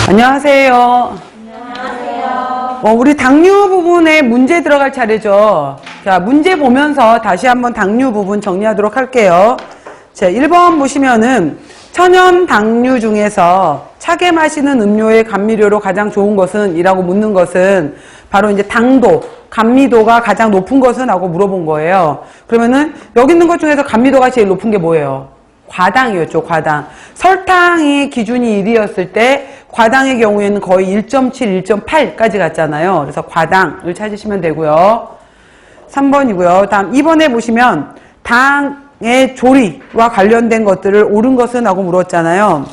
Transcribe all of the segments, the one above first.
안녕하세요. 안녕하세요. 우리 당류 부분에 문제 들어갈 차례죠. 자, 문제 보면서 다시 한번 당류 부분 정리하도록 할게요. 자, 1번 보시면은 천연 당류 중에서 차게 마시는 음료의 감미료로 가장 좋은 것은? 이라고 묻는 것은 바로 이제 당도, 감미도가 가장 높은 것은? 하고 물어본 거예요. 그러면은 여기 있는 것 중에서 감미도가 제일 높은 게 뭐예요? 과당이었죠, 과당. 설탕이 기준이 1이었을 때 과당의 경우에는 거의 1.7, 1.8까지 갔잖아요. 그래서 과당을 찾으시면 되고요. 3번이고요. 다음 2번에 보시면 당의 조리와 관련된 것들을 옳은 것은? 하고 물었잖아요.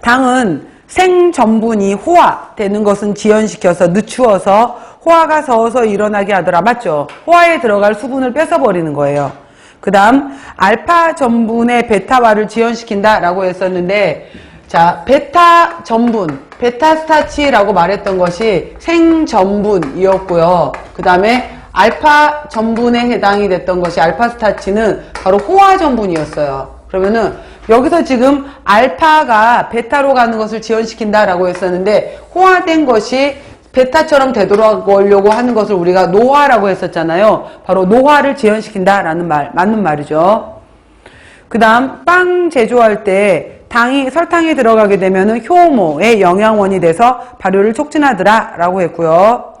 당은 생전분이 호화되는 것은 지연시켜서 늦추어서 호화가 서서 일어나게 하더라. 맞죠? 호화에 들어갈 수분을 뺏어버리는 거예요. 그 다음 알파 전분의 베타화를 지연시킨다 라고 했었는데, 자, 베타 전분, 베타 스타치라고 말했던 것이 생전분이었고요. 그 다음에 알파 전분에 해당이 됐던 것이 알파 스타치는 바로 호화 전분이었어요. 그러면은 여기서 지금 알파가 베타로 가는 것을 지연시킨다 라고 했었는데, 호화된 것이 베타처럼 되돌아오려고 하는 것을 우리가 노화라고 했었잖아요. 바로 노화를 지연시킨다라는 말, 맞는 말이죠. 그 다음 빵 제조할 때 당이 설탕이 들어가게 되면 효모의 영양원이 돼서 발효를 촉진하더라 라고 했고요.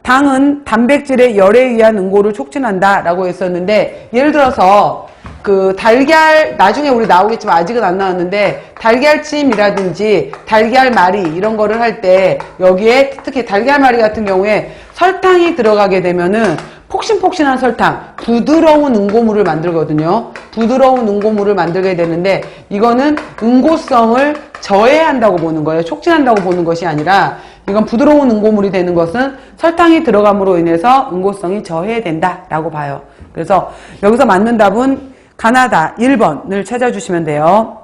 당은 단백질의 열에 의한 응고를 촉진한다 라고 했었는데, 예를 들어서 그 달걀, 나중에 우리 나오겠지만 아직은 안 나왔는데, 달걀찜이라든지 달걀말이 이런 거를 할 때 여기에 특히 달걀말이 같은 경우에 설탕이 들어가게 되면은 폭신폭신한 설탕, 부드러운 응고물을 만들거든요. 부드러운 응고물을 만들게 되는데, 이거는 응고성을 저해한다고 보는 거예요. 촉진한다고 보는 것이 아니라, 이건 부드러운 응고물이 되는 것은 설탕이 들어감으로 인해서 응고성이 저해된다 라고 봐요. 그래서 여기서 맞는 답은 가나다 1번을 찾아주시면 돼요.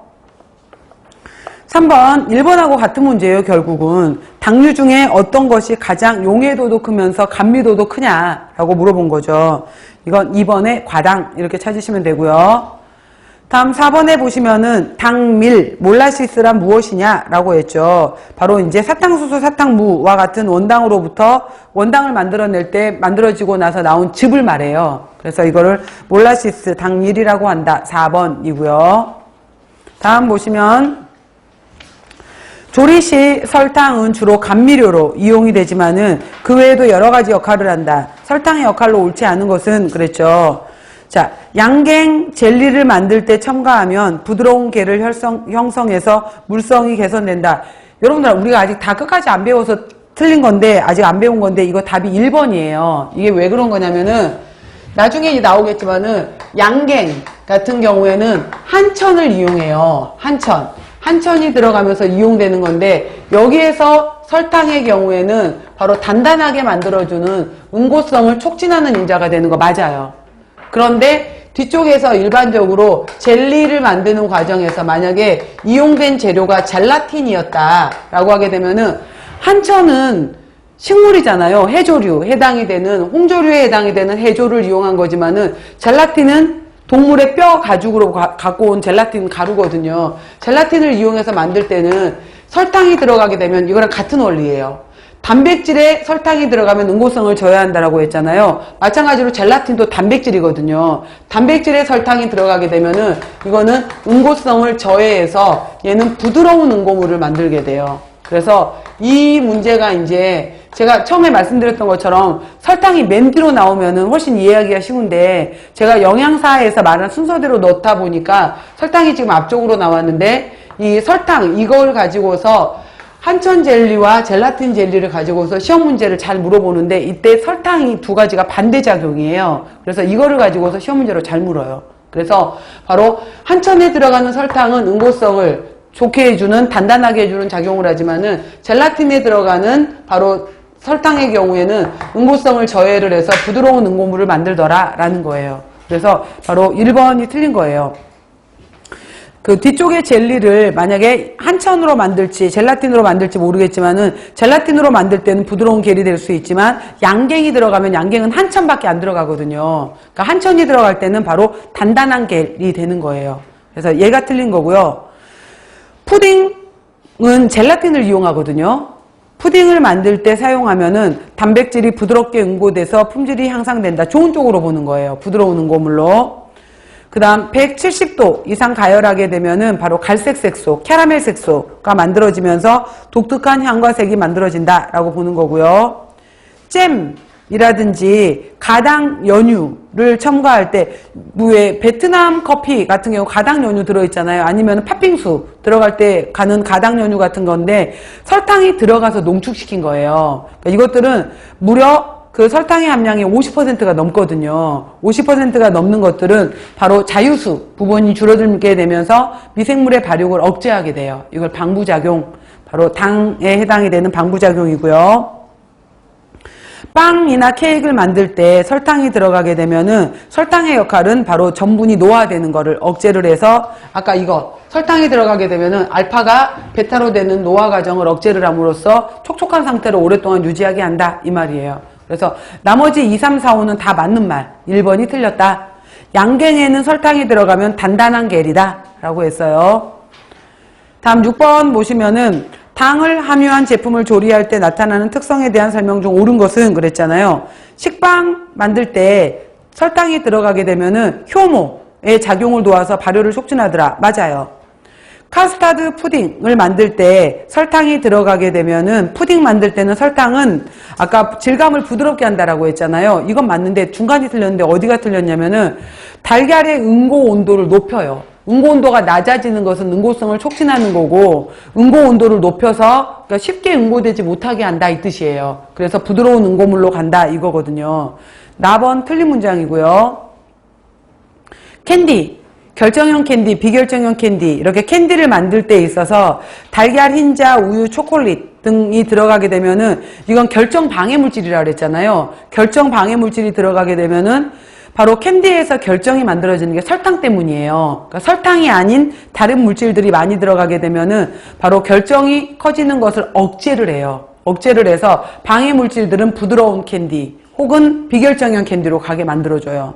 3번 1번하고 같은 문제예요. 결국은 당류 중에 어떤 것이 가장 용해도도 크면서 감미도도 크냐라고 물어본 거죠. 이건 2번의 과당 이렇게 찾으시면 되고요. 다음 4번에 보시면은 당밀, 몰라시스란 무엇이냐 라고 했죠. 바로 이제 사탕수수, 사탕무와 같은 원당으로부터 원당을 만들어낼 때 만들어지고 나서 나온 즙을 말해요. 그래서 이거를 몰라시스, 당밀이라고 한다. 4번이고요. 다음 보시면 조리 시 설탕은 주로 감미료로 이용이 되지만은 그 외에도 여러 가지 역할을 한다. 설탕의 역할로 옳지 않은 것은 그랬죠. 자, 양갱 젤리를 만들 때 첨가하면 부드러운 게를 형성해서 물성이 개선된다. 여러분들, 우리가 아직 다 끝까지 안 배워서 틀린 건데, 아직 안 배운 건데, 이거 답이 1번이에요. 이게 왜 그런 거냐면은, 나중에 나오겠지만은, 양갱 같은 경우에는 한천을 이용해요. 한천이 들어가면서 이용되는 건데, 여기에서 설탕의 경우에는 바로 단단하게 만들어주는 응고성을 촉진하는 인자가 되는 거 맞아요. 그런데 뒤쪽에서 일반적으로 젤리를 만드는 과정에서 만약에 이용된 재료가 젤라틴이었다라고 하게 되면은, 한천은 식물이잖아요. 해조류 해당이 되는, 홍조류에 해당이 되는 해조를 이용한 거지만은, 젤라틴은 동물의 뼈 가죽으로 갖고 온 젤라틴 가루거든요. 젤라틴을 이용해서 만들 때는 설탕이 들어가게 되면 이거랑 같은 원리예요. 단백질에 설탕이 들어가면 응고성을 저해한다라고 했잖아요. 마찬가지로 젤라틴도 단백질이거든요. 단백질에 설탕이 들어가게 되면은 이거는 응고성을 저해해서 얘는 부드러운 응고물을 만들게 돼요. 그래서 이 문제가 이제 제가 처음에 말씀드렸던 것처럼 설탕이 맨 뒤로 나오면은 훨씬 이해하기가 쉬운데, 제가 영양사에서 말한 순서대로 넣다 보니까 설탕이 지금 앞쪽으로 나왔는데, 이 설탕 이걸 가지고서 한천 젤리와 젤라틴 젤리를 가지고서 시험 문제를 잘 물어보는데, 이때 설탕이 두 가지가 반대작용이에요. 그래서 이거를 가지고서 시험 문제로 잘 물어요. 그래서 바로 한천에 들어가는 설탕은 응고성을 좋게 해주는, 단단하게 해주는 작용을 하지만은, 젤라틴에 들어가는 바로 설탕의 경우에는 응고성을 저해를 해서 부드러운 응고물을 만들더라 라는 거예요. 그래서 바로 1번이 틀린 거예요. 그 뒤쪽에 젤리를 만약에 한천으로 만들지 젤라틴으로 만들지 모르겠지만은, 젤라틴으로 만들 때는 부드러운 겔이 될 수 있지만, 양갱이 들어가면 양갱은 한천밖에 안 들어가거든요. 그러니까 한천이 들어갈 때는 바로 단단한 겔이 되는 거예요. 그래서 얘가 틀린 거고요. 푸딩을 젤라틴을 이용하거든요. 푸딩을 만들 때 사용하면은 단백질이 부드럽게 응고돼서 품질이 향상된다. 좋은 쪽으로 보는 거예요. 부드러운 응고물로. 그 다음 170도 이상 가열하게 되면은 바로 갈색 색소, 캐러멜 색소가 만들어지면서 독특한 향과 색이 만들어진다라고 보는 거고요. 잼이라든지 가당 연유를 첨가할 때, 왜 베트남 커피 같은 경우 가당 연유 들어있잖아요. 아니면 팥빙수 들어갈 때 가는 가당 연유 같은 건데 설탕이 들어가서 농축시킨 거예요. 그러니까 이것들은 무려 그 설탕의 함량이 50%가 넘거든요. 50%가 넘는 것들은 바로 자유수 부분이 줄어들게 되면서 미생물의 발육을 억제하게 돼요. 이걸 방부작용, 바로 당에 해당이 되는 방부작용이고요. 빵이나 케이크를 만들 때 설탕이 들어가게 되면은 설탕의 역할은 바로 전분이 노화되는 거를 억제를 해서, 아까 이거 설탕이 들어가게 되면은 알파가 베타로 되는 노화 과정을 억제를 함으로써 촉촉한 상태로 오랫동안 유지하게 한다 이 말이에요. 그래서 나머지 2, 3, 4, 5는 다 맞는 말. 1번이 틀렸다. 양갱에는 설탕이 들어가면 단단한 겔이다 라고 했어요. 다음 6번 보시면은 당을 함유한 제품을 조리할 때 나타나는 특성에 대한 설명 중 옳은 것은 그랬잖아요. 식빵 만들 때 설탕이 들어가게 되면은 효모의 작용을 도와서 발효를 촉진하더라. 맞아요. 카스타드 푸딩을 만들 때 설탕이 들어가게 되면은, 푸딩 만들 때는 설탕은 아까 질감을 부드럽게 한다라고 했잖아요. 이건 맞는데 중간이 틀렸는데 어디가 틀렸냐면은 달걀의 응고 온도를 높여요. 응고 온도가 낮아지는 것은 응고성을 촉진하는 거고, 응고 온도를 높여서 그러니까 쉽게 응고되지 못하게 한다 이 뜻이에요. 그래서 부드러운 응고물로 간다 이거거든요. 4번 틀린 문장이고요. 캔디, 결정형 캔디, 비결정형 캔디, 이렇게 캔디를 만들 때 있어서 달걀, 흰자, 우유, 초콜릿 등이 들어가게 되면은 이건 결정 방해 물질이라고 그랬잖아요. 결정 방해 물질이 들어가게 되면은 바로 캔디에서 결정이 만들어지는 게 설탕 때문이에요. 그러니까 설탕이 아닌 다른 물질들이 많이 들어가게 되면은 바로 결정이 커지는 것을 억제를 해요. 억제를 해서 방해 물질들은 부드러운 캔디 혹은 비결정형 캔디로 가게 만들어줘요.